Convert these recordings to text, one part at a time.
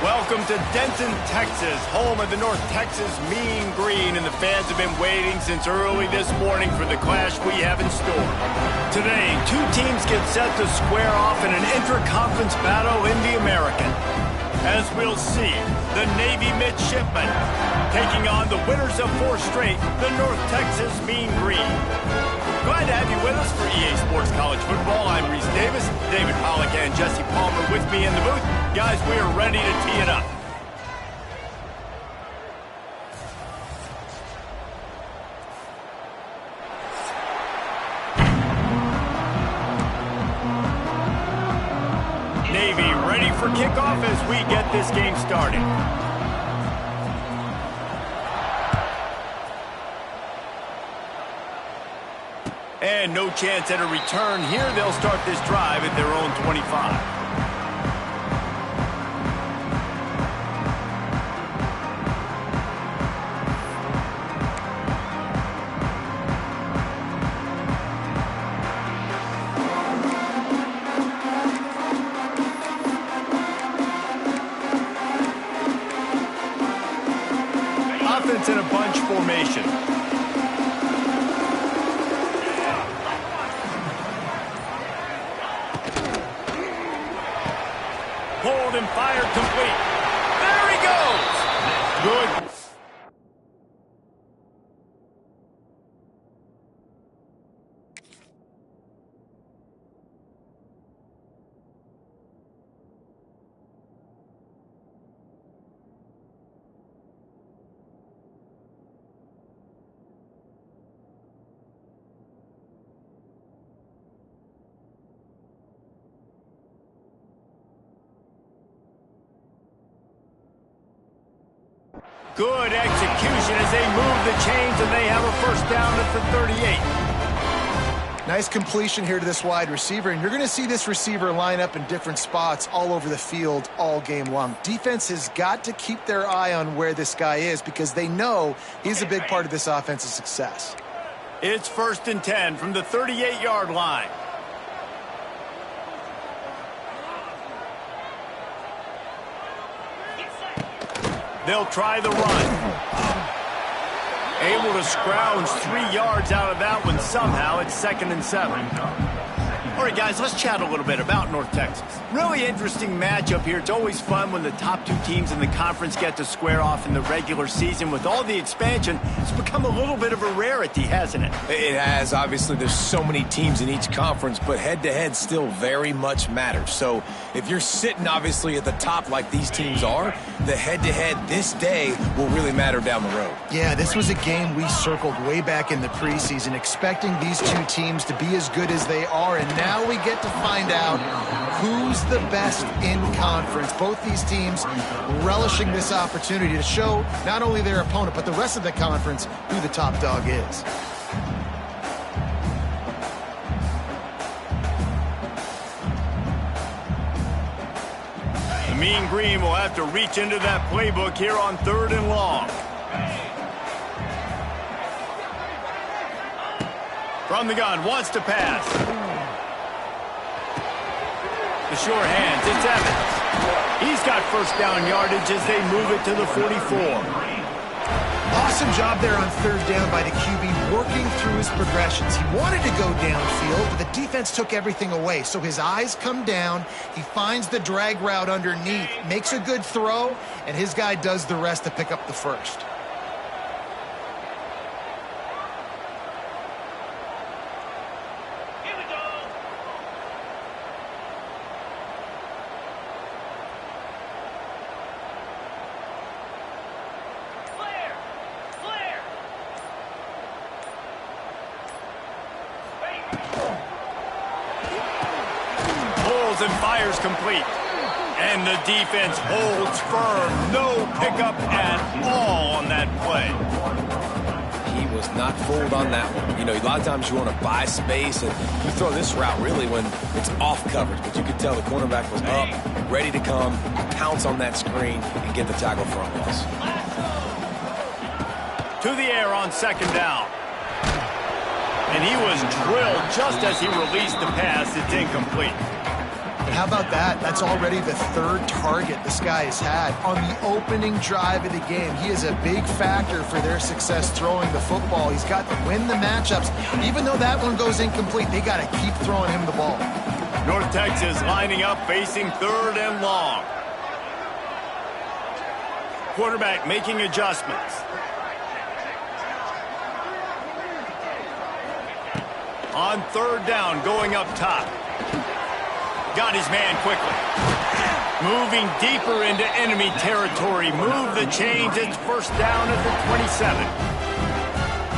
Welcome to Denton, Texas, home of the North Texas Mean Green, and the fans have been waiting since early this morning for the clash we have in store. Today, two teams get set to square off in an intra-conference battle in the American. As we'll see, the Navy Midshipmen taking on the winners of 4 straight, the North Texas Mean Green. Glad to have you with us for EA Sports College Football. I'm Reese Davis, David Pollack and Jesse Palmer with me in the booth. Guys, we are ready to tee it up. Navy ready for kickoff as we get this game started. And no chance at a return here. They'll start this drive at their own 25. Offense in a bunch formation. Pulled and fired complete. There he goes. Good. Good execution as they move the chains, and they have a first down for 38. Nice completion here to this wide receiver, and you're going to see this receiver line up in different spots all over the field all game long. Defense has got to keep their eye on where this guy is because they know he's a big part of this offense's success. It's 1st and 10 from the 38-yard line. They'll try the run. Able to scrounge 3 yards out of that one somehow. It's 2nd and 7. All right, guys, let's chat a little bit about North Texas. Really interesting matchup here. It's always fun when the top 2 teams in the conference get to square off in the regular season. With all the expansion, it's become a little bit of a rarity, hasn't it? It has. Obviously, there's so many teams in each conference, but head-to-head still very much matters. So if you're sitting, obviously, at the top like these teams are, the head-to-head this day will really matter down the road. Yeah, this was a game we circled way back in the preseason, expecting these 2 teams to be as good as they are, and now we get to find out who's the best in conference. Both these teams relishing this opportunity to show not only their opponent, but the rest of the conference who the top dog is. The Mean Green will have to reach into that playbook here on 3rd and long. From the gun, wants to pass. The sure hands, it's Evans. He's got first down yardage as they move it to the 44. Awesome job there on 3rd down by the QB, working through his progressions. He wanted to go downfield, but the defense took everything away. So his eyes come down, he finds the drag route underneath, makes a good throw, and his guy does the rest to pick up the first. And fires complete. And the defense holds firm. No pickup at all on that play. He was not fooled on that one. You know, a lot of times you want to buy space, and you throw this route really when it's off coverage. But you could tell the cornerback was up, ready to come, pounce on that screen, and get the tackle for a loss. To the air on 2nd down. And he was drilled just as he released the pass. It's incomplete. How about that? That's already the third target this guy has had on the opening drive of the game. He is a big factor for their success throwing the football. He's got to win the matchups. Even though that one goes incomplete, they got to keep throwing him the ball. North Texas lining up, facing 3rd and long. Quarterback making adjustments. On 3rd down, going up top. Got his man quickly. Moving deeper into enemy territory. Move the chains. It's 1st down at the 27.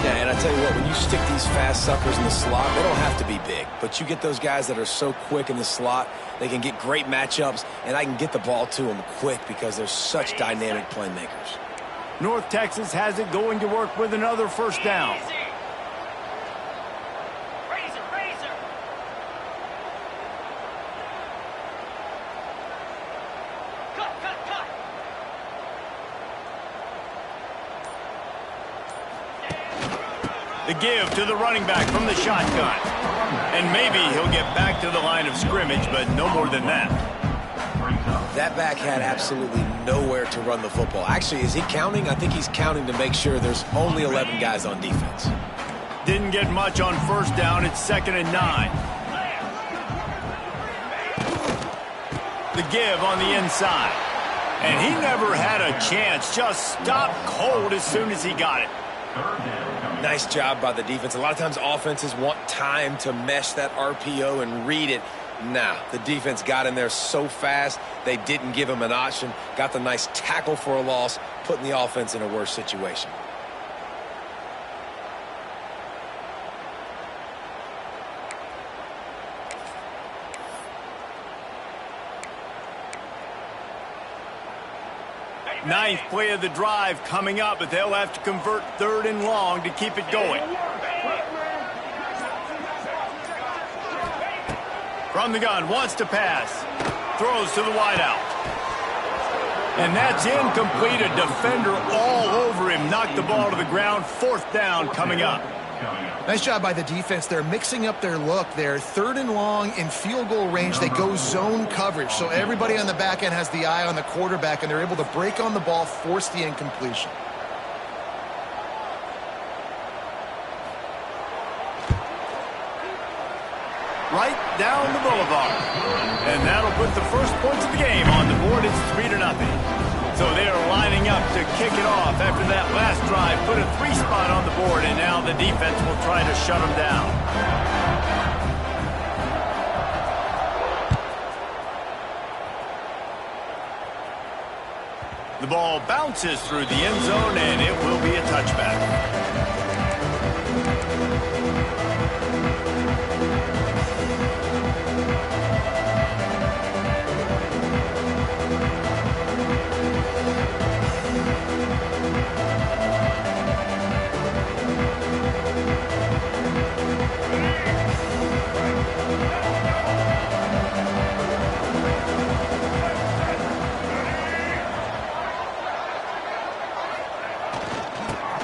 Yeah, and I tell you what, when you stick these fast suckers in the slot, they don't have to be big. But you get those guys that are so quick in the slot, they can get great matchups, and I can get the ball to them quick because they're such dynamic playmakers. North Texas has it, going to work with another 1st down. The give to the running back from the shotgun. And maybe he'll get back to the line of scrimmage, but no more than that. That back had absolutely nowhere to run the football. Actually, is he counting? I think he's counting to make sure there's only 11 guys on defense. Didn't get much on 1st down. It's 2nd and 9. The give on the inside. And he never had a chance. Just stopped cold as soon as he got it. Nice job by the defense. A lot of times offenses want time to mesh that RPO and read it. Nah, the defense got in there so fast, they didn't give him an option. Got the nice tackle for a loss, putting the offense in a worse situation. Ninth play of the drive coming up, but they'll have to convert 3rd and long to keep it going. From the gun, wants to pass. Throws to the wideout. And that's incomplete. A defender all over him. Knocked the ball to the ground. 4th down coming up. Nice job by the defense. They're mixing up their look there. 3rd and long in field goal range. They go zone coverage. So everybody on the back end has the eye on the quarterback, and they're able to break on the ball, force the incompletion. Right down the boulevard. And that'll put the first points of the game on the board. It's 3-0. So they are lining up to kick it off after that last drive. Put a 3 spot on the board, and now the defense will try to shut them down. The ball bounces through the end zone, and it will be a touchback.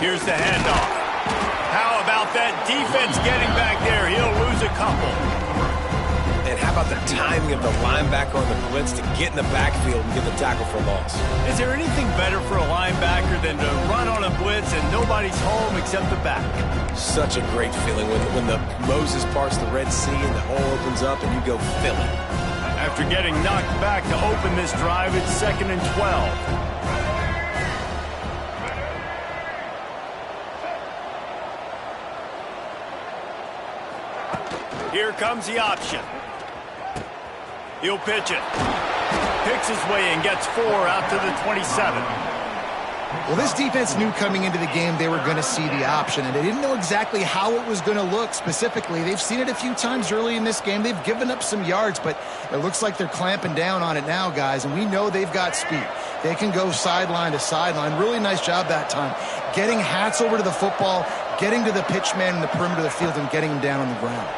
Here's the handoff. How about that defense getting back there? He'll lose a couple. And how about the timing of the linebacker on the blitz to get in the backfield and get the tackle for loss? Is there anything better for a linebacker than to run on a blitz and nobody's home except the back? Such a great feeling when the Moses parts the Red Sea and the hole opens up and you go fill it. After getting knocked back to open this drive, it's 2nd and 12. Here comes the option. He'll pitch it. Picks his way and gets 4 out to the 27. Well, this defense knew coming into the game they were going to see the option, and they didn't know exactly how it was going to look specifically. They've seen it a few times early in this game. They've given up some yards, but it looks like they're clamping down on it now, guys, and we know they've got speed. They can go sideline to sideline. Really nice job that time. Getting hats over to the football, getting to the pitch man in the perimeter of the field, and getting him down on the ground.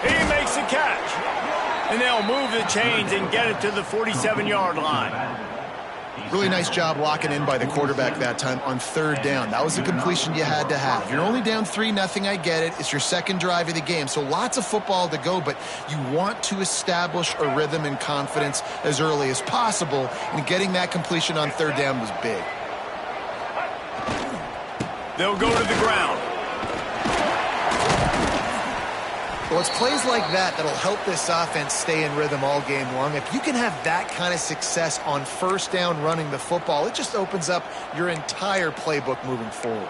He makes a catch. And they'll move the chains and get it to the 47-yard line. Really nice job locking in by the quarterback that time on third down. That was the completion you had to have. You're only down 3-0, I get it. It's your second drive of the game, so lots of football to go, but you want to establish a rhythm and confidence as early as possible, and getting that completion on third down was big. They'll go to the ground. Well, it's plays like that that'll help this offense stay in rhythm all game long. If you can have that kind of success on first down running the football, it just opens up your entire playbook moving forward.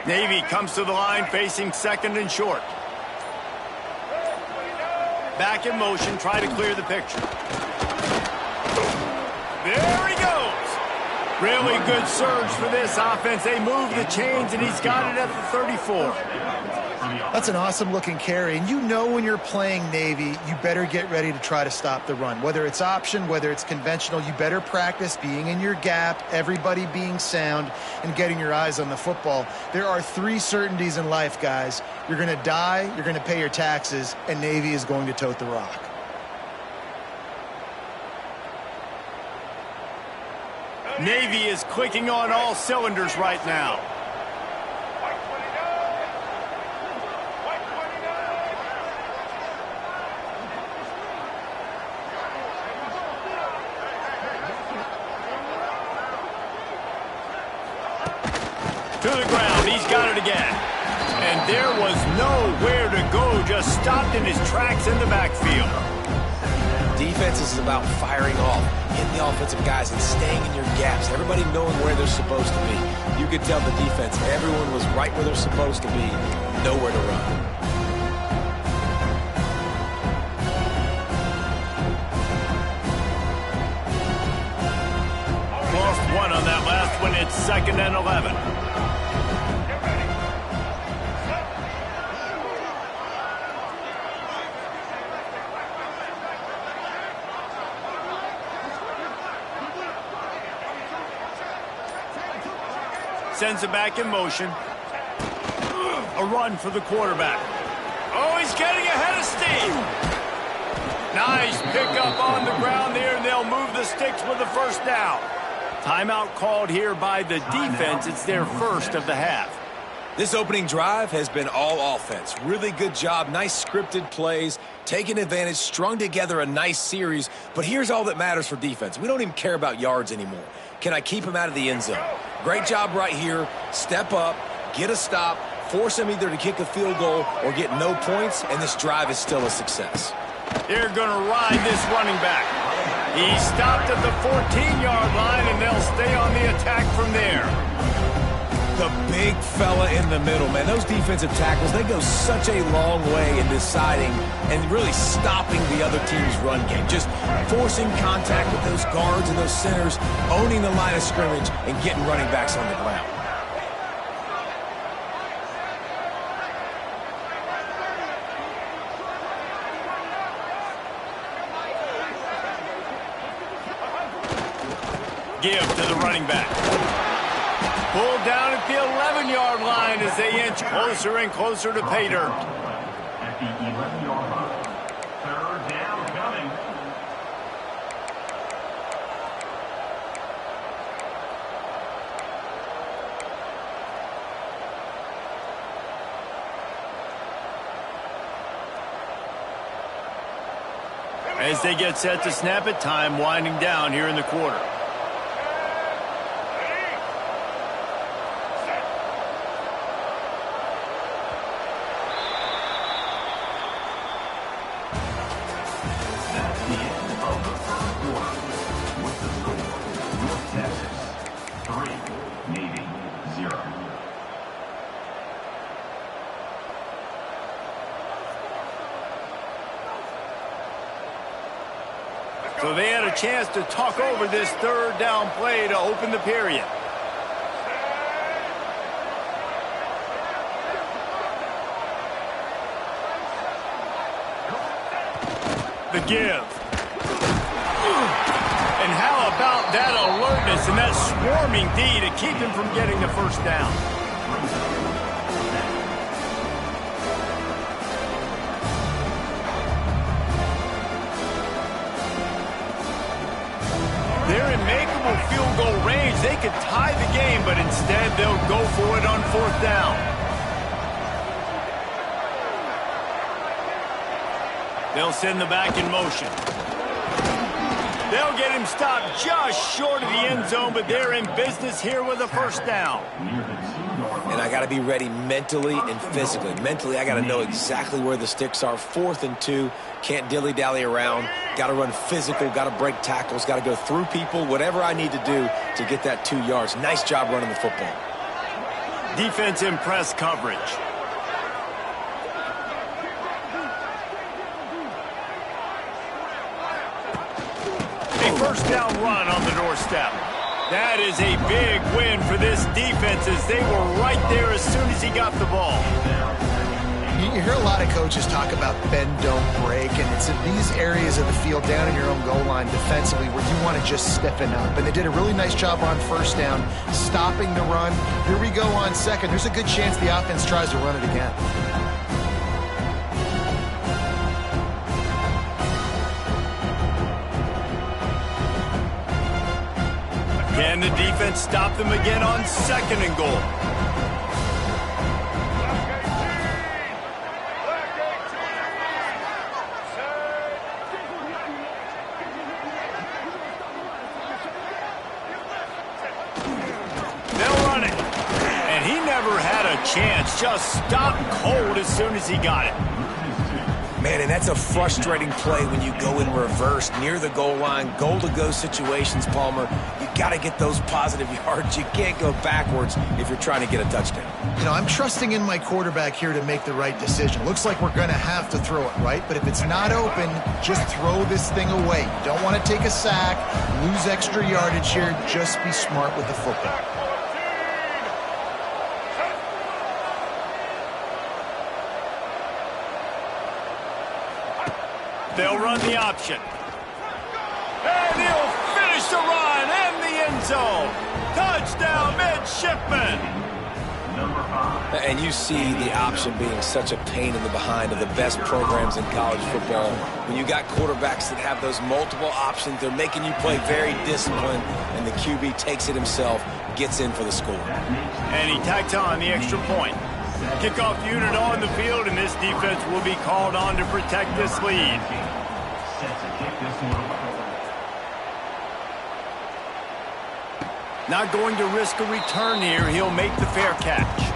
Navy comes to the line facing second and short. Back in motion, try to clear the picture. There he goes. Really good surge for this offense. They move the chains, and he's got it at the 34. That's an awesome-looking carry, and you know when you're playing Navy, you better get ready to try to stop the run. Whether it's option, whether it's conventional, you better practice being in your gap, everybody being sound, and getting your eyes on the football. There are 3 certainties in life, guys. You're going to die, you're going to pay your taxes, and Navy is going to tote the rock. Navy is clicking on all cylinders right now. To the ground, he's got it again. And there was nowhere to go, just stopped in his tracks in the backfield. Defense is about firing off, hitting the offensive guys and staying in your gaps, everybody knowing where they're supposed to be. You could tell the defense, everyone was right where they're supposed to be, nowhere to run. Lost one on that last one. It's 2nd and 11. Sends it back in motion. A run for the quarterback. Oh, he's getting ahead of steam. Nice pickup on the ground there, and they'll move the sticks with the first down. Timeout called here by the defense. It's their first of the half. This opening drive has been all offense. Really good job, nice scripted plays, taking advantage, strung together a nice series. But here's all that matters for defense. We don't even care about yards anymore. Can I keep him out of the end zone? Great job right here. Step up, get a stop, force him either to kick a field goal or get no points, and this drive is still a success. They're going to ride this running back. He stopped at the 14-yard line, and they'll stay on the attack from there. The big fella in the middle, man. Those defensive tackles, they go such a long way in deciding and really stopping the other team's run game. Just forcing contact with those guards and those centers, owning the line of scrimmage, and getting running backs on the ground. Give to the running back. Pulled down at the 11-yard line as they inch closer and closer to pay dirt. At the 11-yard line, 3rd down coming. As they get set to snap it, time winding down here in the quarter. So they had a chance to talk over this 3rd down play to open the period. The give. And how about that alertness and that swarming D to keep him from getting the first down? They're in makeable field goal range. They could tie the game, but instead they'll go for it on 4th down. They'll send the back in motion. They'll get him stopped just short of the end zone, but they're in business here with a first down. And I got to be ready mentally and physically. Mentally, I got to know exactly where the sticks are. 4th and 2, can't dilly-dally around. Got to run physical, got to break tackles, got to go through people, whatever I need to do to get that 2 yards. Nice job running the football. Defense in press coverage. A first down run on the doorstep. That is a big win for this defense as they were right there as soon as he got the ball. You hear a lot of coaches talk about bend, don't break, and it's in these areas of the field down in your own goal line defensively where you want to just stiffen up. And they did a really nice job on first down, stopping the run. Here we go on second. There's a good chance the offense tries to run it again. Can the defense stop them again on 2nd and goal? They'll run it. And he never had a chance. Just stopped cold as soon as he got it. Man, and that's a frustrating play when you go in reverse near the goal line, goal-to-go situations, Palmer. You got to get those positive yards. You can't go backwards if you're trying to get a touchdown. You know, I'm trusting in my quarterback here to make the right decision. Looks like we're going to have to throw it, right? But if it's not open, just throw this thing away. You don't want to take a sack, lose extra yardage here. Just be smart with the football. They'll run the option. And he'll finish the run and the end zone. Touchdown, Midshipman. And you see the option being such a pain in the behind of the best programs in college football. When you got quarterbacks that have those multiple options, they're making you play very disciplined, and the QB takes it himself, gets in for the score. And he tacks on the extra point. Kickoff unit on the field, and this defense will be called on to protect this lead. Not going to risk a return here. He'll make the fair catch.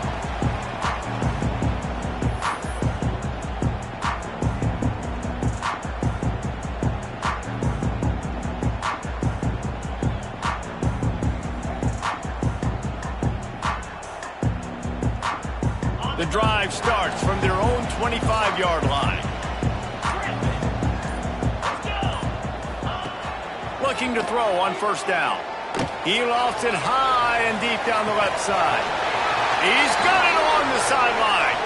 The drive starts from their own 25-yard line. Looking to throw on first down. He lofts it high and deep down the left side. He's got it on the sideline.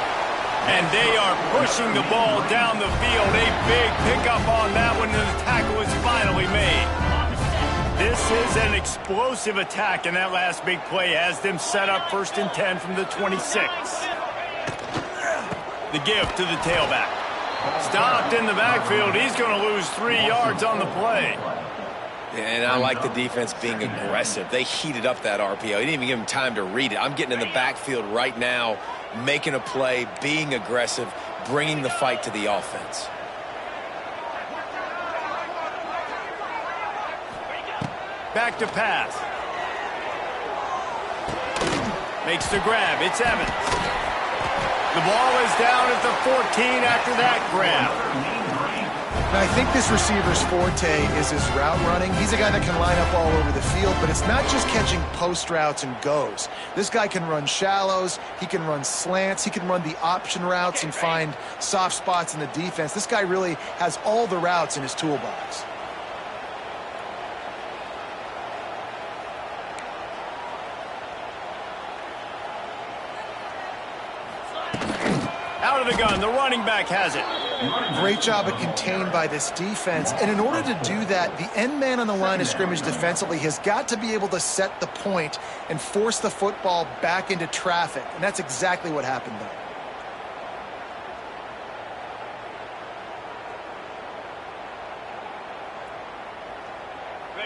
And they are pushing the ball down the field. A big pickup on that one, and the tackle is finally made. This is an explosive attack, and that last big play has them set up 1st and 10 from the 26. The give to the tailback. Stopped in the backfield. He's going to lose 3 yards on the play. And I like the defense being aggressive. They heated up that RPO. He didn't even give him time to read it. I'm getting in the backfield right now, making a play, being aggressive, bringing the fight to the offense. Back to pass. Makes the grab. It's Evans. The ball is down at the 14 after that grab. Now, I think this receiver's forte is his route running. He's a guy that can line up all over the field, but it's not just catching post routes and goes. This guy can run shallows, he can run slants, he can run the option routes and find soft spots in the defense. This guy really has all the routes in his toolbox. Out of the the gun. The running back has it. Great job of contained by this defense. And in order to do that, the end man on the line of scrimmage defensively has got to be able to set the point and force the football back into traffic. And that's exactly what happened there.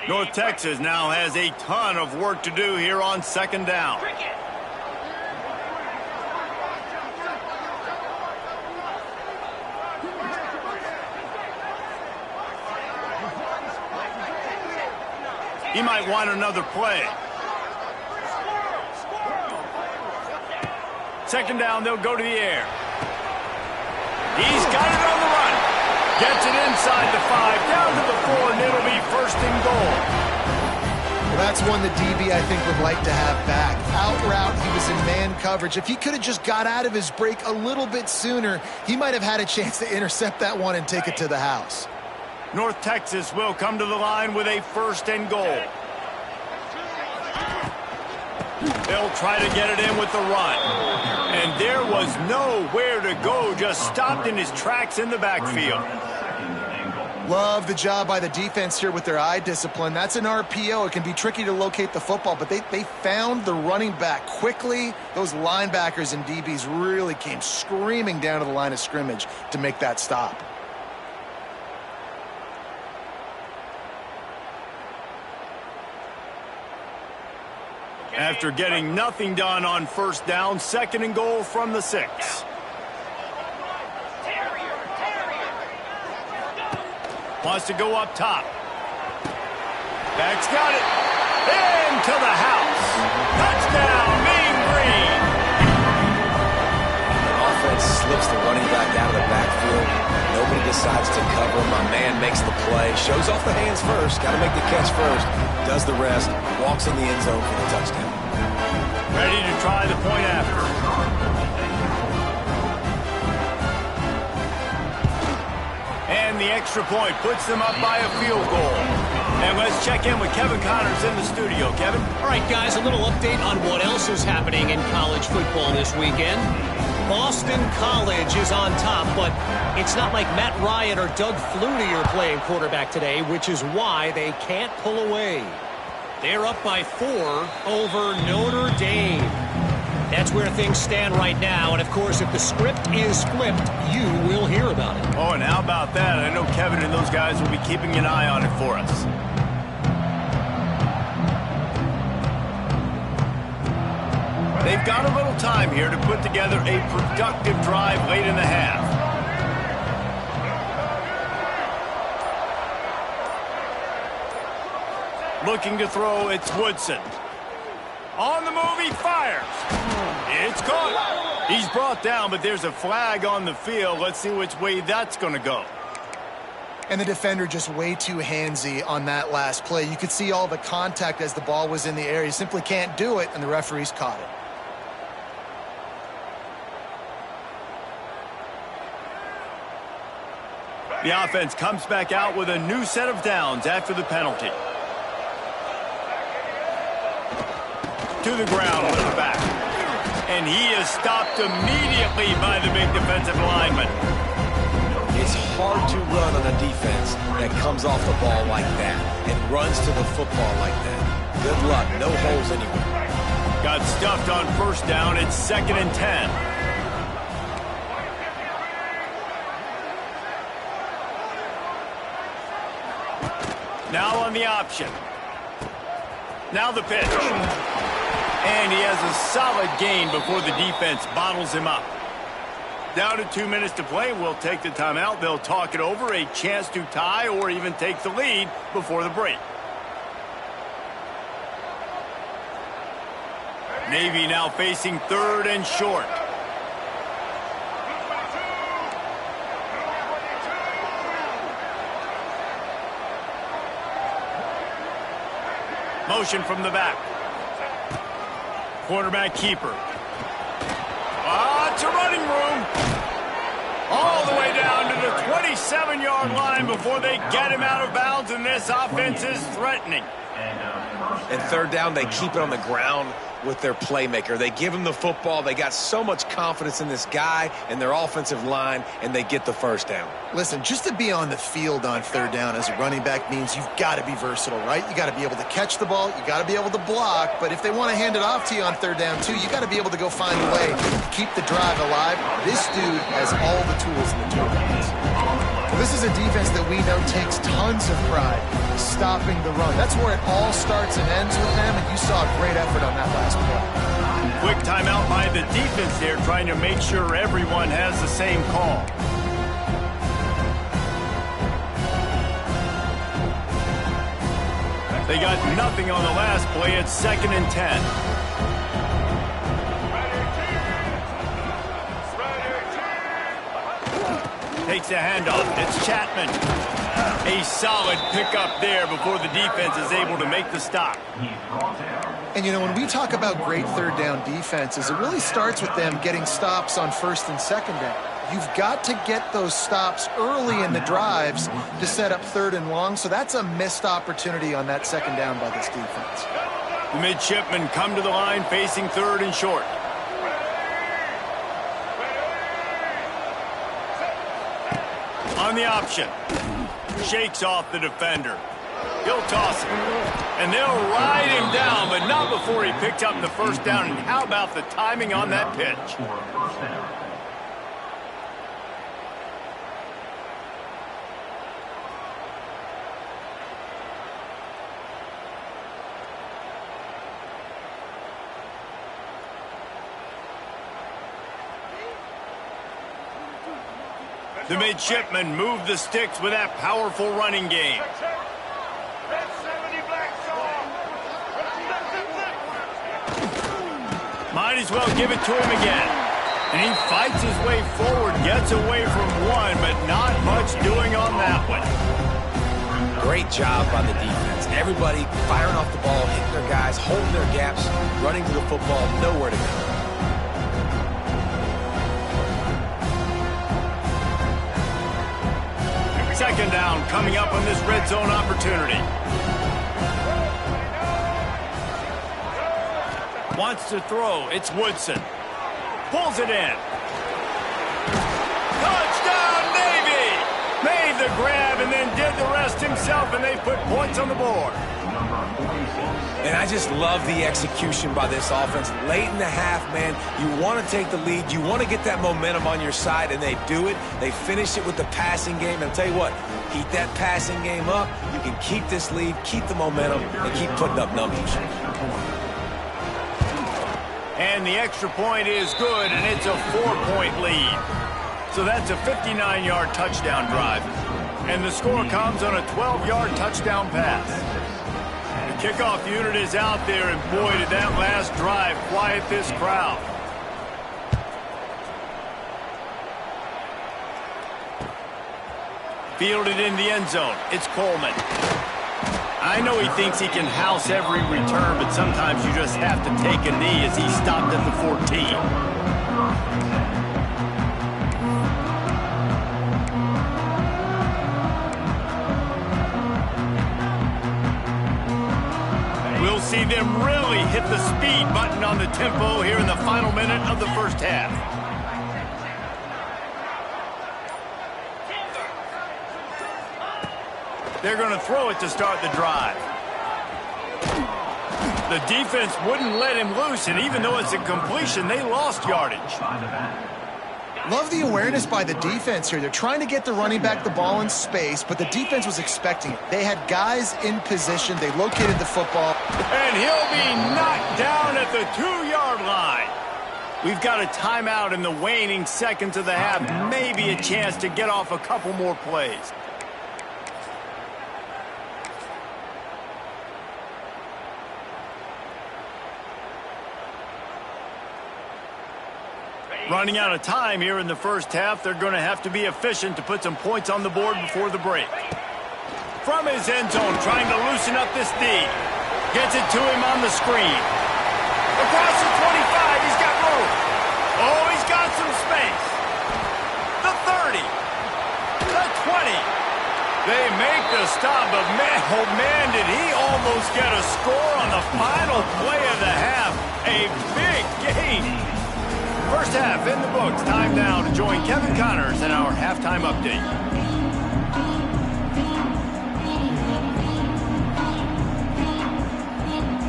North Texas now has a ton of work to do here on second down. He might want another play. Second down, they'll go to the air. He's got it on the run. Gets it inside the 5, down to the 4, and it'll be first and goal. Well, that's one the DB, I think, would like to have back. Out route, he was in man coverage. If he could have just got out of his break a little bit sooner, he might have had a chance to intercept that one and take it to the house. North Texas will come to the line with a first and goal. They'll try to get it in with the run. And there was nowhere to go, just stopped in his tracks in the backfield. Love the job by the defense here with their eye discipline. That's an RPO. It can be tricky to locate the football, but they found the running back quickly. Those linebackers and DBs really came screaming down to the line of scrimmage to make that stop. After getting nothing done on first down, second and goal from the 6. Wants to go up top. Back's got it. Into the house. Touchdown, Mean Green. The offense slips the running back out of the backfield. Nobody decides to cover. My man makes the play. Shows off the hands first. Got to make the catch first. Does the rest. Walks in the end zone for the touchdown. Ready to try the point after. And the extra point puts them up by a field goal. And let's check in with Kevin Connors in the studio. Kevin? All right, guys, a little update on what else is happening in college football this weekend. Boston College is on top, but it's not like Matt Ryan or Doug Flutie are playing quarterback today, which is why they can't pull away. They're up by 4 over Notre Dame. That's where things stand right now, and of course, if the script is flipped, you will hear about it. Oh, and how about that? I know Kevin and those guys will be keeping an eye on it for us. They've got a little time here to put together a productive drive late in the half. Looking to throw, it's Woodson. On the move, he fires. It's caught. He's brought down, but there's a flag on the field. Let's see which way that's going to go. And the defender just way too handsy on that last play. You could see all the contact as the ball was in the air. He simply can't do it, and the referee's caught it. The offense comes back out with a new set of downs after the penalty. To the ground with the back. And he is stopped immediately by the big defensive lineman. It's hard to run on a defense that comes off the ball like that and runs to the football like that. Good luck. No holes anywhere. Got stuffed on first down. It's 2nd and 10. Now on the option. Now the pitch. And he has a solid gain before the defense bottles him up. Down to 2 minutes to play. We'll take the timeout. They'll talk it over. A chance to tie or even take the lead before the break. Navy now facing 3rd and short. Motion from the back. Quarterback keeper. Lots of running room. All the way down to the 27-yard line before they get him out of bounds, and this offense is threatening. And third down, they keep it on the ground with their playmaker. They give him the football. They got so much confidence in this guy and their offensive line, and they get the first down. Listen, just to be on the field on third down as a running back means you've got to be versatile, right? You got to be able to catch the ball. You got to be able to block. But if they want to hand it off to you on third down, too, you got to be able to go find a way to keep the drive alive. This dude has all the tools in the toolbox. This is a defense that we know takes tons of pride stopping the run. That's where it all starts and ends with them, and you saw a great effort on that last play. Quick timeout by the defense there, trying to make sure everyone has the same call. They got nothing on the last play. It's 2nd and 10. Takes a handoff. It's Chapman. A solid pickup there before the defense is able to make the stop. And, you know, when we talk about great third down defenses, it really starts with them getting stops on first and second down. You've got to get those stops early in the drives to set up third and long, so that's a missed opportunity on that second down by this defense. The midshipmen come to the line facing third and short. On the option. Shakes off the defender. He'll toss it. And they'll ride him down, but not before he picks up the first down. And how about the timing on that pitch? The midshipmen move the sticks with that powerful running game. Might as well give it to him again. And he fights his way forward, gets away from one, but not much doing on that one. Great job by the defense. Everybody firing off the ball, hitting their guys, holding their gaps, running to the football, nowhere to go. Second down coming up on this red zone opportunity. Wants to throw. It's Woodson. Pulls it in. Touchdown, Navy! Made the grab and then did the rest himself, and they put points on the board. And I just love the execution by this offense. Late in the half, man, you want to take the lead. You want to get that momentum on your side, and they do it. They finish it with the passing game. And I'll tell you what, keep that passing game up. You can keep this lead, keep the momentum, and keep putting up numbers. And the extra point is good, and it's a 4-point lead. So that's a 59-yard touchdown drive. And the score comes on a 12-yard touchdown pass. The kickoff unit is out there, and boy, did that last drive quiet this crowd. Fielded in the end zone. It's Coleman. I know he thinks he can house every return, but sometimes you just have to take a knee as he stopped at the 14. We'll see them really hit the speed button on the tempo here in the final minute of the first half. They're going to throw it to start the drive. The defense wouldn't let him loose, and even though it's a completion, they lost yardage. Love the awareness by the defense here. They're trying to get the running back the ball in space, but the defense was expecting it. They had guys in position. They located the football. And he'll be knocked down at the 2-yard line. We've got a timeout in the waning seconds of the half. Maybe a chance to get off a couple more plays. Running out of time here in the first half. They're going to have to be efficient to put some points on the board before the break. From his end zone, trying to loosen up this D. Gets it to him on the screen. Across the 25, he's got room. Oh, he's got some space. The 30. The 20. They make the stop, but man, oh man, did he almost get a score on the final play of the half. A big gain. First half in the books. Time now to join Kevin Connors in our halftime update.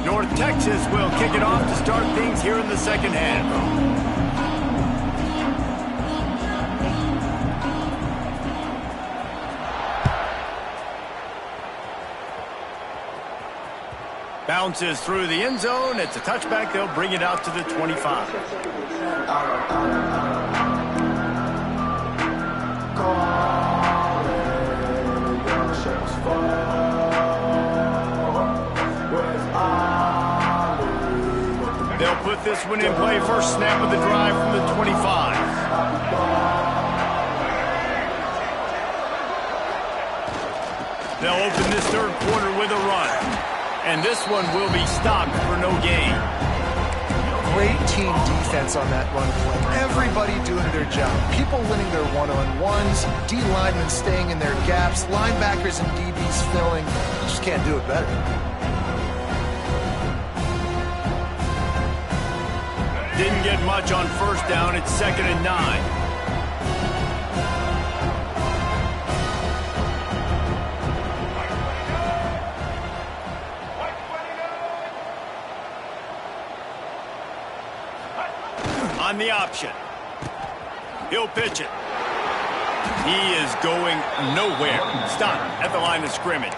North Texas will kick it off to start things here in the second half. Bounces through the end zone. It's a touchback. They'll bring it out to the 25. They'll put this one in play. First snap of the drive from the 25. They'll open this third quarter with a run. And this one will be stopped for no gain. Great team defense on that run play. Everybody doing their job. People winning their one-on-ones, D-linemen staying in their gaps, linebackers and DBs filling. You just can't do it better. Didn't get much on first down. It's 2nd and 9. On the option. He'll pitch it. He is going nowhere. Stop at the line of scrimmage.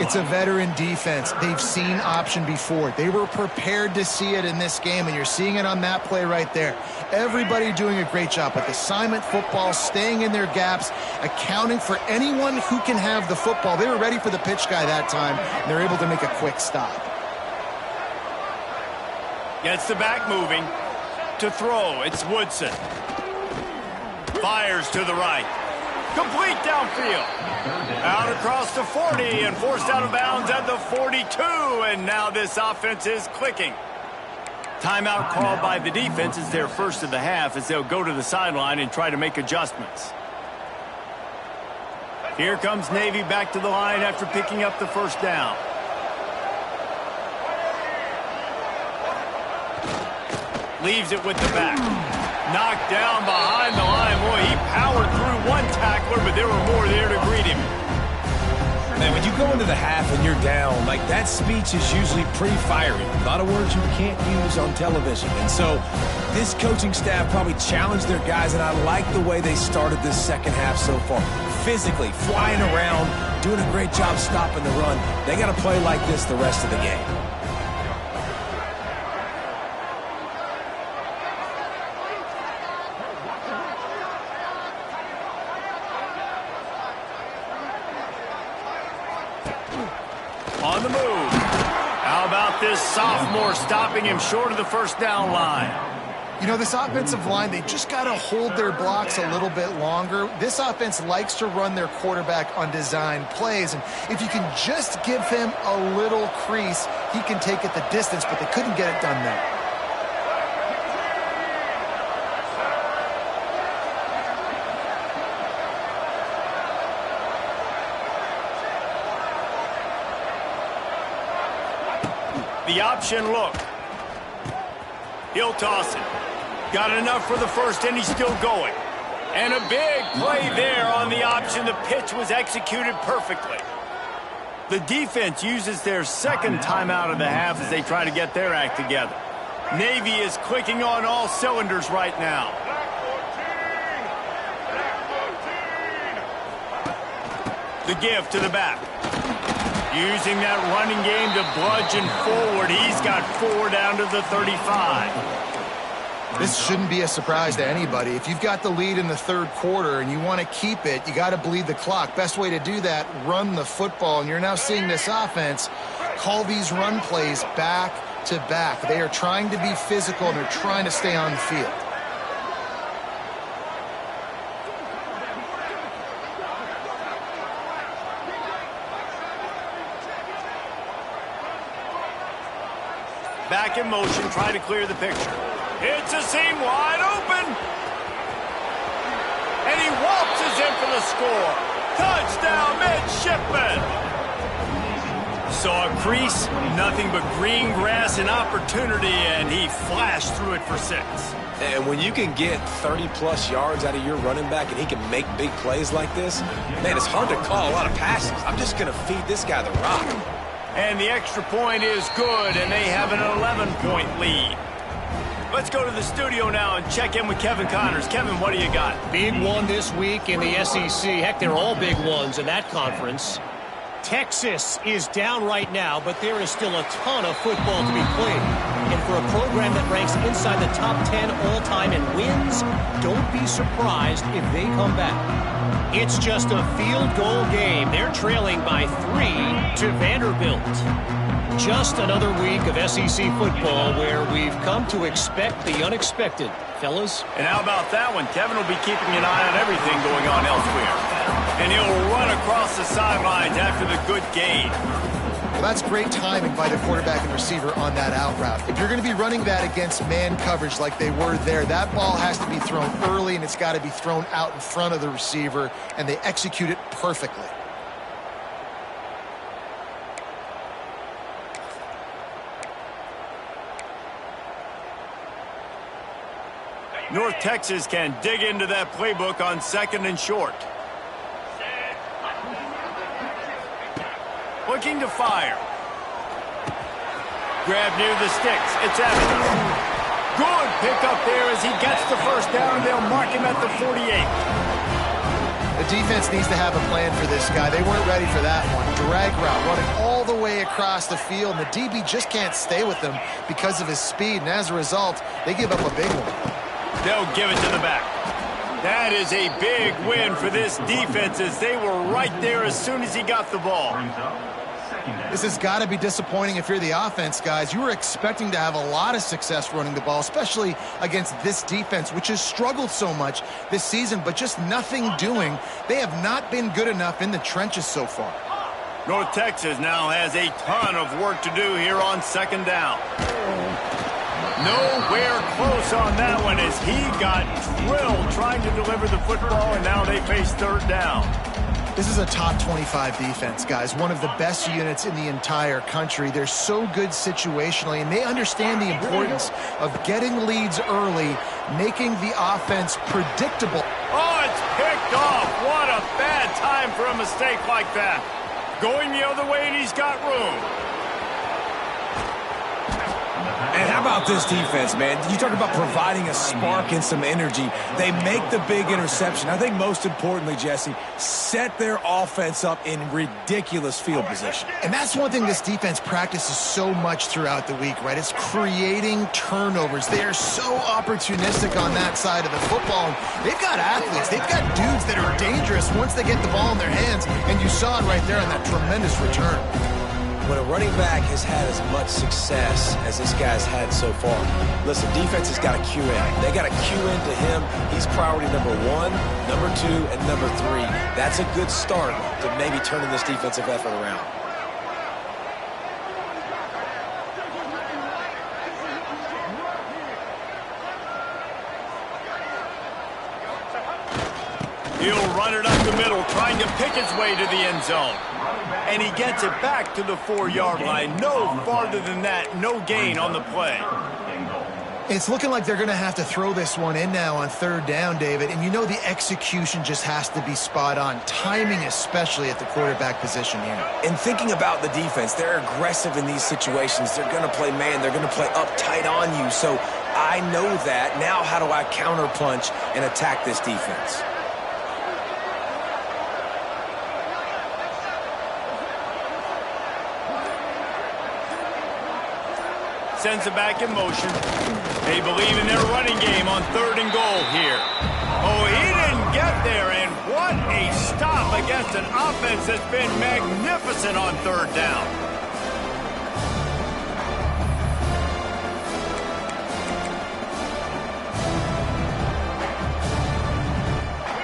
It's a veteran defense. They've seen option before. They were prepared to see it in this game, and you're seeing it on that play right there. Everybody doing a great job with assignment football, staying in their gaps, accounting for anyone who can have the football. They were ready for the pitch guy that time, and they're able to make a quick stop. Gets the back moving. To throw, it's Woodson. Fires to the right. Complete downfield. Out across the 40 and forced out of bounds at the 42. And now this offense is clicking. Timeout called by the defense is their first of the half as they'll go to the sideline and try to make adjustments. Here comes Navy back to the line after picking up the first down. Leaves it with the back. Knocked down behind the line. Boy, he powered through one tackler, but there were more there to greet him. Man, when you go into the half and you're down, like that speech is usually pretty fiery. A lot of words you can't use on television. And so this coaching staff probably challenged their guys, and I like the way they started this second half so far. Physically, flying around, doing a great job stopping the run. They got to play like this the rest of the game. On the move. How about this sophomore stopping him short of the first down line? You know, this offensive line, they just got to hold their blocks a little bit longer. This offense likes to run their quarterback on design plays, and if you can just give him a little crease, he can take it the distance, but they couldn't get it done there. The option look. He'll toss it. Got enough for the first, and he's still going. And a big play there on the option. The pitch was executed perfectly. The defense uses their second timeout of the half as they try to get their act together. Navy is clicking on all cylinders right now. The give to the back. Using that running game to bludgeon forward. He's got 4 down to the 35. This shouldn't be a surprise to anybody. If you've got the lead in the third quarter and you want to keep it, you got to bleed the clock. Best way to do that, run the football. And you're now seeing this offense call these run plays back to back. They are trying to be physical, and they're trying to stay on the field. Back in motion, trying to clear the picture. It's a seam wide open. And he waltzes in for the score. Touchdown, midshipman. Saw a crease, nothing but green grass and opportunity, and he flashed through it for 6. And when you can get 30-plus yards out of your running back and he can make big plays like this, man, it's hard to call a lot of passes. I'm just going to feed this guy the rock. And the extra point is good, and they have an 11-point lead. Let's go to the studio now and check in with Kevin Connors. Kevin, what do you got? Big one this week in the SEC. Heck, they're all big ones in that conference. Texas is down right now, but there is still a ton of football to be played. And for a program that ranks inside the top 10 all-time in wins, don't be surprised if they come back. It's just a field goal game. They're trailing by 3 to Vanderbilt. Just another week of SEC football where we've come to expect the unexpected, fellas. And how about that one? Kevin will be keeping an eye on everything going on elsewhere. And he'll run across the sidelines after the good gain. Well, that's great timing by the quarterback and receiver on that out route. If you're going to be running that against man coverage like they were there, that ball has to be thrown early, and it's got to be thrown out in front of the receiver, and they execute it perfectly. North Texas can dig into that playbook on 2nd and short. Looking to fire. Grab near the sticks. It's Evans. Good pickup there as he gets the first down, and they'll mark him at the 48. The defense needs to have a plan for this guy. They weren't ready for that one. Drag route running all the way across the field, and the DB just can't stay with him because of his speed, and as a result, they give up a big one. They'll give it to the back. That is a big win for this defense as they were right there as soon as he got the ball. This has got to be disappointing if you're the offense, guys. You were expecting to have a lot of success running the ball, especially against this defense, which has struggled so much this season, but just nothing doing. They have not been good enough in the trenches so far. North Texas now has a ton of work to do here on 2nd down. Nowhere close on that one as he got drilled trying to deliver the football, and now they face 3rd down. This is a top 25 defense, guys. One of the best units in the entire country. They're so good situationally, and they understand the importance of getting leads early, making the offense predictable. Oh, it's picked off. What a bad time for a mistake like that. Going the other way, and he's got room. And how about this defense, man? You talk about providing a spark and some energy. They make the big interception. I think most importantly, Jesse, set their offense up in ridiculous field position. And that's one thing this defense practices so much throughout the week, right? It's creating turnovers. They are so opportunistic on that side of the football. They've got athletes. They've got dudes that are dangerous once they get the ball in their hands, and you saw it right there on that tremendous return. When a running back has had as much success as this guy's had so far, listen, defense has got to cue in. They got to cue into him. He's priority number 1, number 2, and number 3. That's a good start to maybe turning this defensive effort around. He'll run it up the middle, trying to pick his way to the end zone. And he gets it back to the 4-yard line. No farther than that, no gain on the play. It's looking like they're going to have to throw this one in now on 3rd down, David. And you know the execution just has to be spot on. Timing especially at the quarterback position here. And thinking about the defense, they're aggressive in these situations. They're going to play man. They're going to play up tight on you. So I know that. Now how do I counterpunch and attack this defense? Sends it back in motion. They believe in their running game on 3rd and goal here. Oh, he didn't get there, and what a stop against an offense that's been magnificent on 3rd down.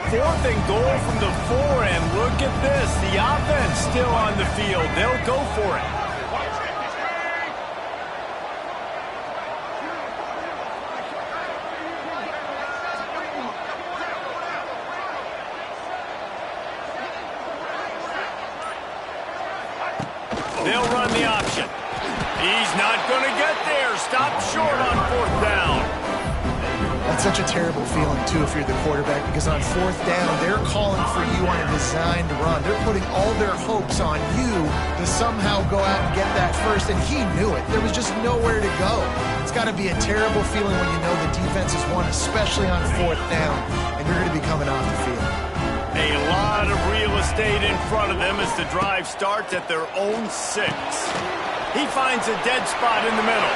Fourth and goal from the 4, and look at this. The offense still on the field. They'll go for it. They'll run the option. He's not going to get there. Stop short on 4th down. That's such a terrible feeling, too, if you're the quarterback, because on 4th down, they're calling for you on a designed run. They're putting all their hopes on you to somehow go out and get that first, and he knew it. There was just nowhere to go. It's got to be a terrible feeling when you know the defense has won, especially on 4th down, and you're going to be coming off the field. A lot of real estate in front of them as the drive starts at their own 6. He finds a dead spot in the middle.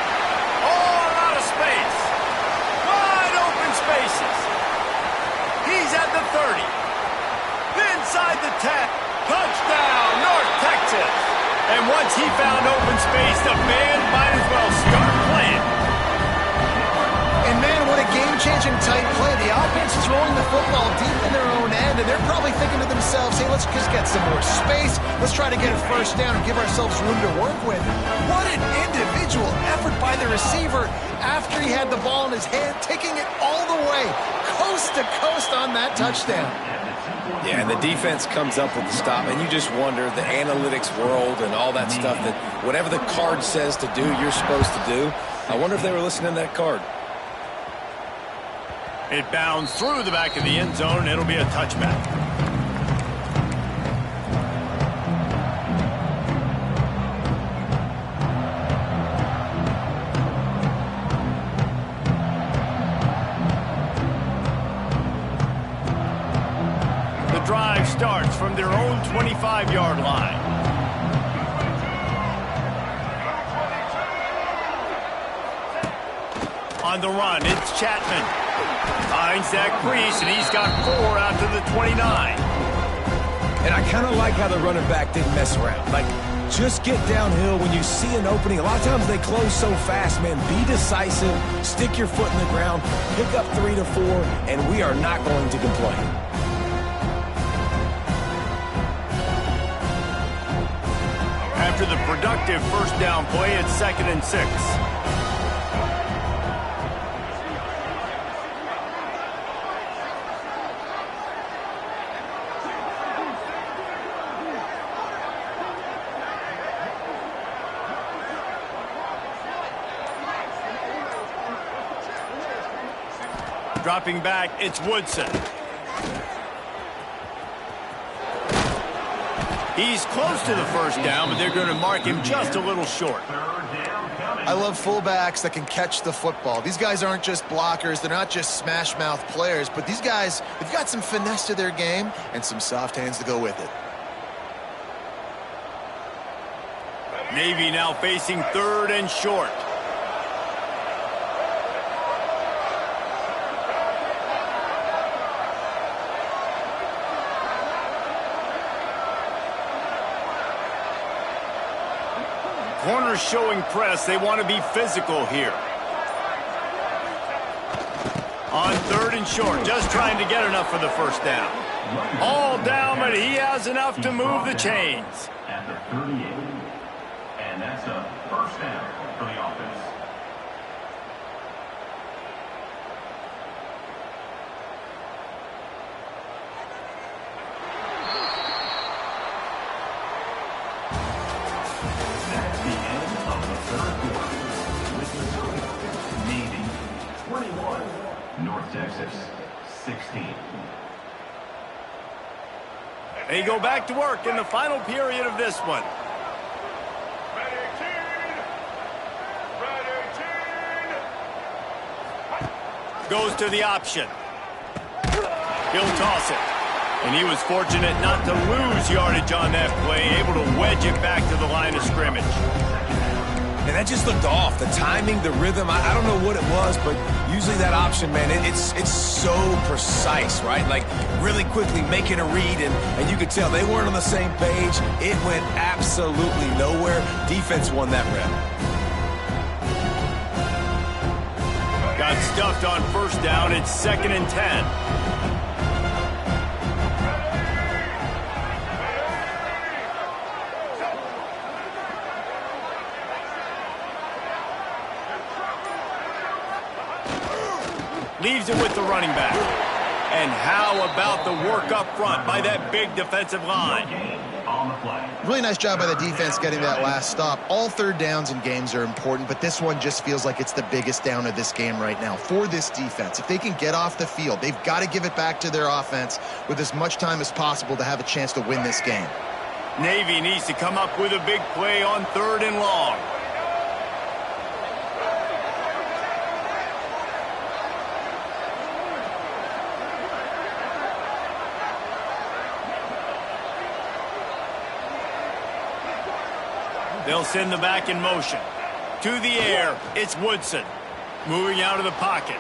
Oh, a lot of space. Wide open spaces. He's at the 30. Inside the 10. Touchdown, North Texas. And once he found open space, the band might as well start playing. And man, what a game-changing tight play. The offense is rolling the football deep in their own end, and they're probably thinking to themselves, hey, let's just get some more space. Let's try to get a first down and give ourselves room to work with. What an individual effort by the receiver after he had the ball in his hand, taking it all the way, coast to coast on that touchdown. Yeah, and the defense comes up with the stop, and you just wonder, the analytics world and all that stuff, that whatever the card says to do, you're supposed to do. I wonder if they were listening to that card. It bounds through the back of the end zone, and it'll be a touchback. The drive starts from their own 25-yard line. On the run, it's Chapman. Finds that crease, and he's got 4 out to the 29. And I kind of like how the running back didn't mess around. Like, just get downhill when you see an opening. A lot of times they close so fast, man. Be decisive, stick your foot in the ground, pick up 3 to 4, and we are not going to complain. After the productive first down play, it's 2nd and 6. Dropping back, it's Woodson. He's close to the first down, but they're going to mark him just a little short. I love fullbacks that can catch the football. These guys aren't just blockers. They're not just smash-mouth players, but these guys, they've got some finesse to their game and some soft hands to go with it. Navy now facing 3rd and short. Corners showing press. They want to be physical here. On 3rd and short, just trying to get enough for the first down. All down, but he has enough to move the chains. At the 38. And that's a first down for the offense. That's the end of the 3rd quarter. With the score, Navy 21, North Texas 16. They go back to work in the final period of this one. Goes to the option. He'll toss it. And he was fortunate not to lose yardage on that play, able to wedge it back to the line of scrimmage. And that just looked off. The timing, the rhythm, I don't know what it was, but usually that option, man, it's so precise, right? Like, really quickly making a read, and you could tell they weren't on the same page. It went absolutely nowhere. Defense won that rep. Got stuffed on first down. It's 2nd and 10. Leaves it with the running back. And how about the work up front by that big defensive line? on the play. Really nice job by the defense getting that last stop. All third downs in games are important, but this one just feels like it's the biggest down of this game right now for this defense. If they can get off the field, they've got to give it back to their offense with as much time as possible to have a chance to win this game. Navy needs to come up with a big play on 3rd and long. They'll send the back in motion. To the air, it's Woodson. Moving out of the pocket.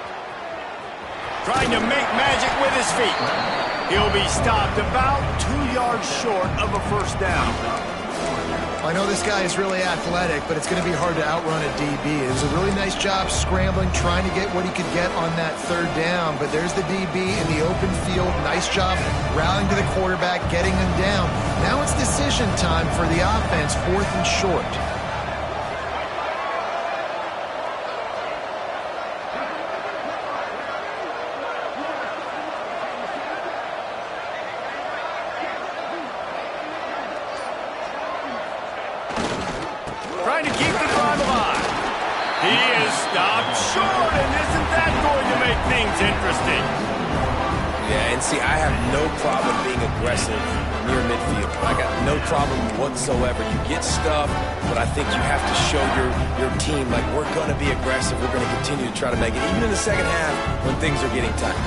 Trying to make magic with his feet. He'll be stopped about 2 yards short of a first down. I know this guy is really athletic, but it's going to be hard to outrun a DB. It was a really nice job scrambling, trying to get what he could get on that 3rd down. But there's the DB in the open field. Nice job rallying to the quarterback, getting him down. Now it's decision time for the offense, 4th and short. Trying to keep the drive alive. He is stopped short, and isn't that going to make things interesting? Yeah, and see, I have no problem being aggressive near midfield. I got no problem whatsoever. You get stuffed, but I think you have to show your team, like, we're going to be aggressive. We're going to continue to try to make it, even in the second half when things are getting tight.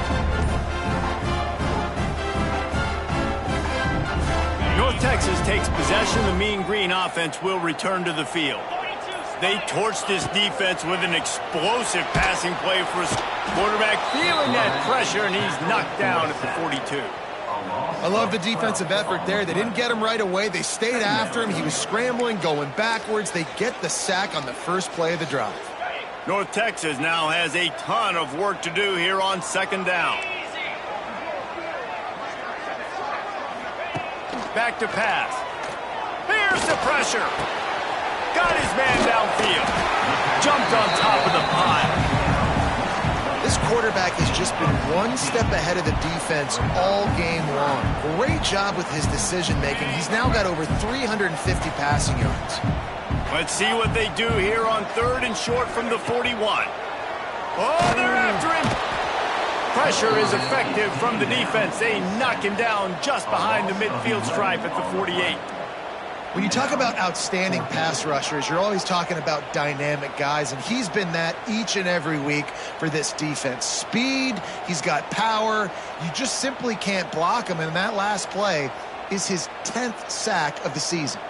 North Texas takes possession. The Mean Green offense will return to the field. They torched this defense with an explosive passing play for his quarterback, feeling that pressure, and he's knocked down at the 42. I love the defensive effort there. They didn't get him right away. They stayed after him. He was scrambling, going backwards. They get the sack on the first play of the drive. North Texas now has a ton of work to do here on 2nd down. Back to pass. Here's the pressure. Got his man downfield. Jumped on top of the pile. This quarterback has just been one step ahead of the defense all game long. Great job with his decision-making. He's now got over 350 passing yards. Let's see what they do here on 3rd and short from the 41. Oh, they're after him. Pressure is effective from the defense. They knock him down just behind the midfield stripe at the 48. When you talk about outstanding pass rushers, you're always talking about dynamic guys, and he's been that each and every week for this defense. Speed, he's got power. You just simply can't block him, and that last play is his 10th sack of the season.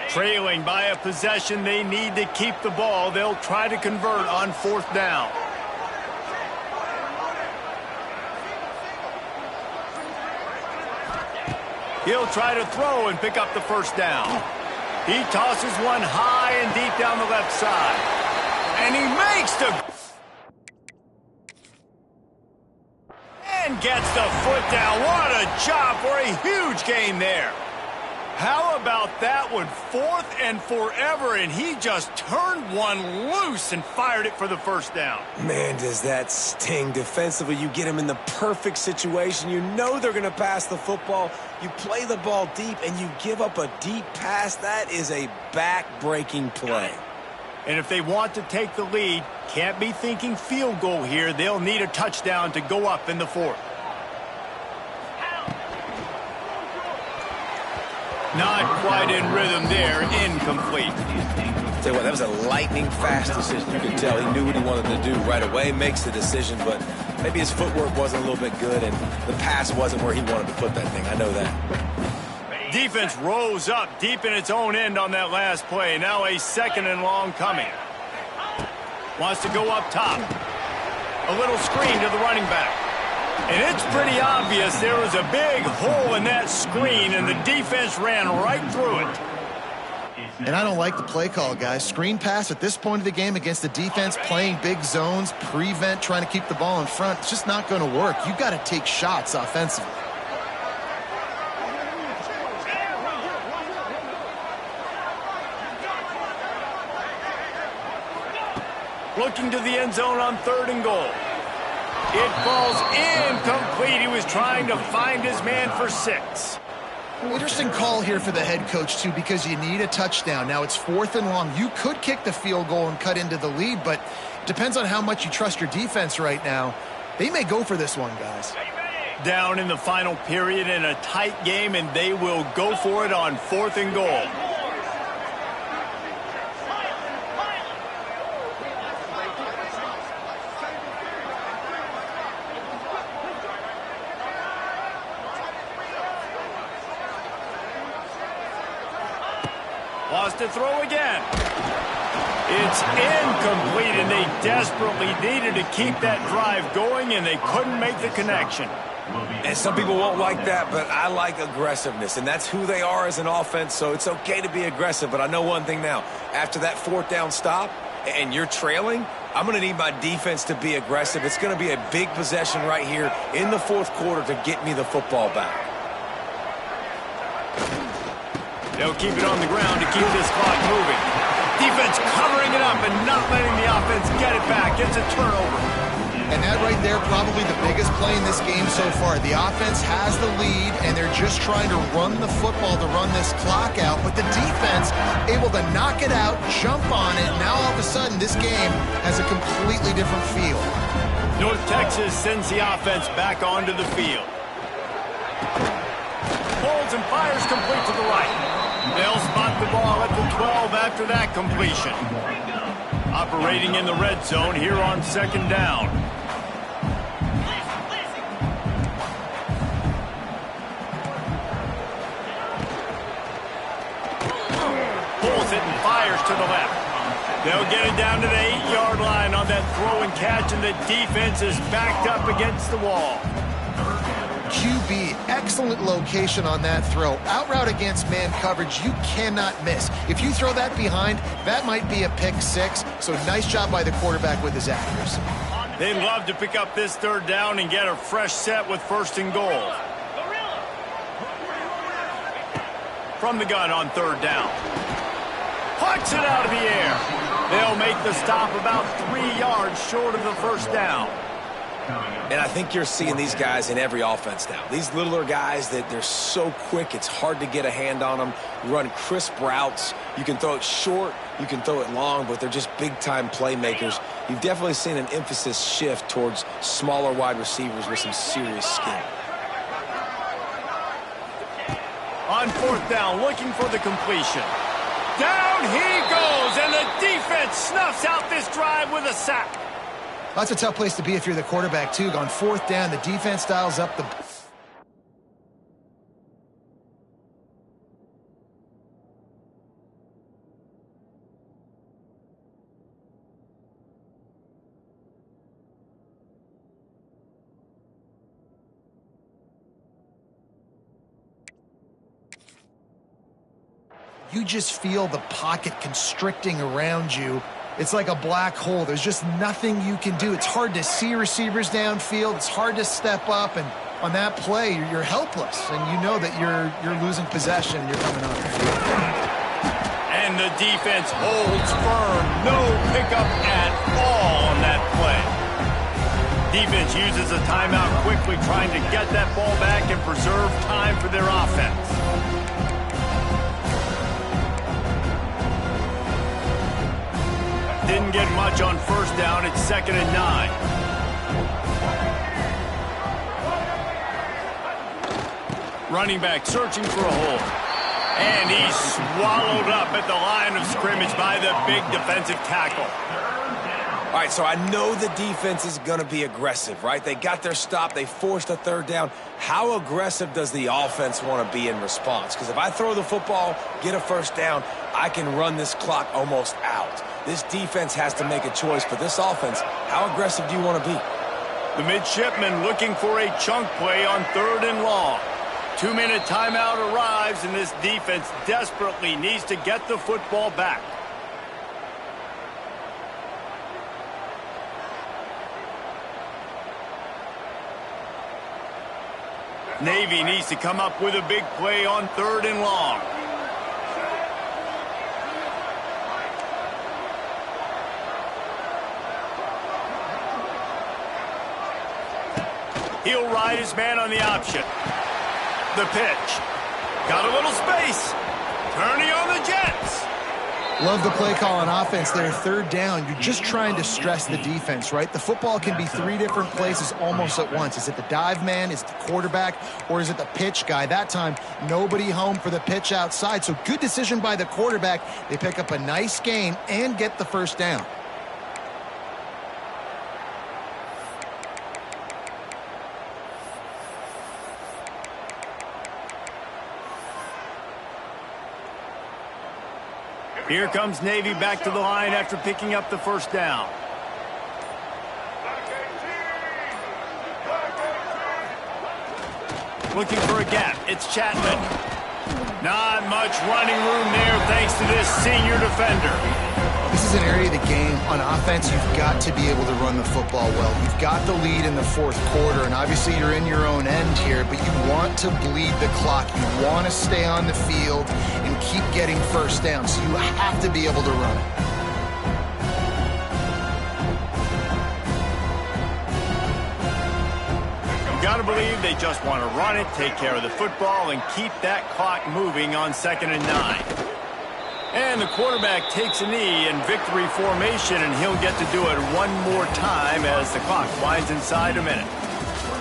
Trailing by a possession, they need to keep the ball. They'll try to convert on 4th down. He'll try to throw and pick up the first down. He tosses one high and deep down the left side. And he makes the... and gets the foot down. What a job for a huge gain there. How about that one? 4th and forever, and he just turned one loose and fired it for the first down. Man, does that sting defensively. You get him in the perfect situation. You know they're going to pass the football. You play the ball deep, and you give up a deep pass. That is a back-breaking play. And if they want to take the lead, can't be thinking field goal here. They'll need a touchdown to go up in the 4th. Not quite in rhythm there. Incomplete. Tell you what, that was a lightning-fast decision. You could tell he knew what he wanted to do right away, makes the decision, but maybe his footwork wasn't a little bit good, and the pass wasn't where he wanted to put that thing. I know that. Defense rose up deep in its own end on that last play. Now a 2nd and long coming. Wants to go up top. A little screen to the running back. And it's pretty obvious there was a big hole in that screen, and the defense ran right through it. And I don't like the play call, guys. Screen pass at this point of the game against the defense, playing big zones, prevent, trying to keep the ball in front. It's just not going to work. You've got to take shots offensively. Looking to the end zone on 3rd and goal. It falls incomplete. He was trying to find his man for 6. Interesting call here for the head coach, too, because you need a touchdown. Now it's 4th and long. You could kick the field goal and cut into the lead, but it depends on how much you trust your defense right now. They may go for this one, guys. Down in the final period in a tight game, and they will go for it on 4th and goal. Lost to throw again. It's incomplete, and they desperately needed to keep that drive going, and they couldn't make the connection. And some people won't like that, but I like aggressiveness, and that's who they are as an offense, so it's okay to be aggressive. But I know one thing now. After that 4th down stop and you're trailing, I'm going to need my defense to be aggressive. It's going to be a big possession right here in the 4th quarter to get me the football back. They'll keep it on the ground to keep this clock moving. Defense covering it up and not letting the offense get it back. It's a turnover. And that right there, probably the biggest play in this game so far. The offense has the lead, and they're just trying to run the football to run this clock out. But the defense able to knock it out, jump on it. Now all of a sudden, this game has a completely different feel. North Texas sends the offense back onto the field. Pulls and fires complete to the right. They'll spot the ball at the 12 after that completion. Operating in the red zone here on 2nd down. Pulls it and fires to the left. They'll get it down to the 8-yard line on that throw and catch, and the defense is backed up against the wall. QB, excellent location on that throw. Out route against man coverage, you cannot miss. If you throw that behind, that might be a pick 6. So nice job by the quarterback with his accuracy. They'd love to pick up this 3rd down and get a fresh set with 1st and goal. From the gun on 3rd down. Pucks it out of the air. They'll make the stop about 3 yards short of the 1st down. And I think you're seeing these guys in every offense now. These littler guys that they're so quick, it's hard to get a hand on them, run crisp routes. You can throw it short, you can throw it long, but they're just big-time playmakers. You've definitely seen an emphasis shift towards smaller wide receivers with some serious skill. On 4th down, looking for the completion. Down he goes, and the defense snuffs out this drive with a sack. That's a tough place to be if you're the quarterback, too. On 4th down, the defense dials up the... You just feel the pocket constricting around you. It's like a black hole. There's just nothing you can do. It's hard to see receivers downfield. It's hard to step up. And on that play, you're helpless. And you know that you're losing possession and you're coming off the field. And the defense holds firm. No pickup at all on that play. Defense uses a timeout quickly, trying to get that ball back and preserve time for their offense. Didn't get much on 1st down. It's 2nd and 9. Running back searching for a hole. And he's swallowed up at the line of scrimmage by the big defensive tackle. All right, so I know the defense is going to be aggressive, right? They got their stop. They forced a 3rd down. How aggressive does the offense want to be in response? Because if I throw the football, get a 1st down, I can run this clock almost out. This defense has to make a choice. For this offense, how aggressive do you want to be? The midshipman looking for a chunk play on 3rd and long. 2-minute timeout arrives, and this defense desperately needs to get the football back. Navy needs to come up with a big play on 3rd and long. He'll ride his man on the option. The pitch. Got a little space. Turning on the Jets. Love the play call on offense there. Third down, you're just trying to stress the defense, right? The football can be three different places almost at once. Is it the dive man? Is it the quarterback? Or is it the pitch guy? That time, nobody home for the pitch outside. So good decision by the quarterback. They pick up a nice gain and get the first down. Here comes Navy back to the line after picking up the first down. Looking for a gap. It's Chapman. Not much running room there thanks to this senior defender. This is an area of the game on offense you've got to be able to run the football well. You've got the lead in the fourth quarter, and obviously you're in your own end here, but you want to bleed the clock. You want to stay on the field and keep getting first down, so you have to be able to run it. You got to believe they just want to run it, take care of the football, and keep that clock moving on 2nd and 9. And the quarterback takes a knee in victory formation, and he'll get to do it one more time as the clock winds inside a minute.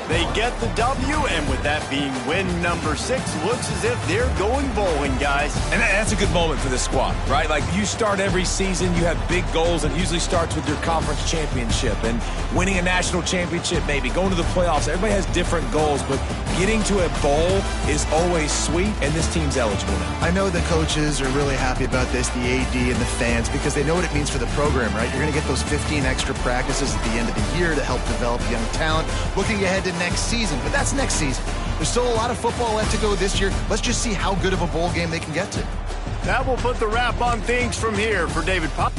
They get the W, and with that being win number 6, looks as if they're going bowling, guys. And that's a good moment for this squad, right? Like, you start every season, you have big goals, and it usually starts with your conference championship and winning a national championship, maybe going to the playoffs. Everybody has different goals, but getting to a bowl is always sweet, and this team's eligible now. I know the coaches are really happy about this, the AD and the fans, because they know what it means for the program, right? You're going to get those 15 extra practices at the end of the year to help develop young talent. Looking ahead to next season, but that's next season. There's still a lot of football left to go this year. Let's just see how good of a bowl game they can get to. That will put the wrap on things from here for David Pop.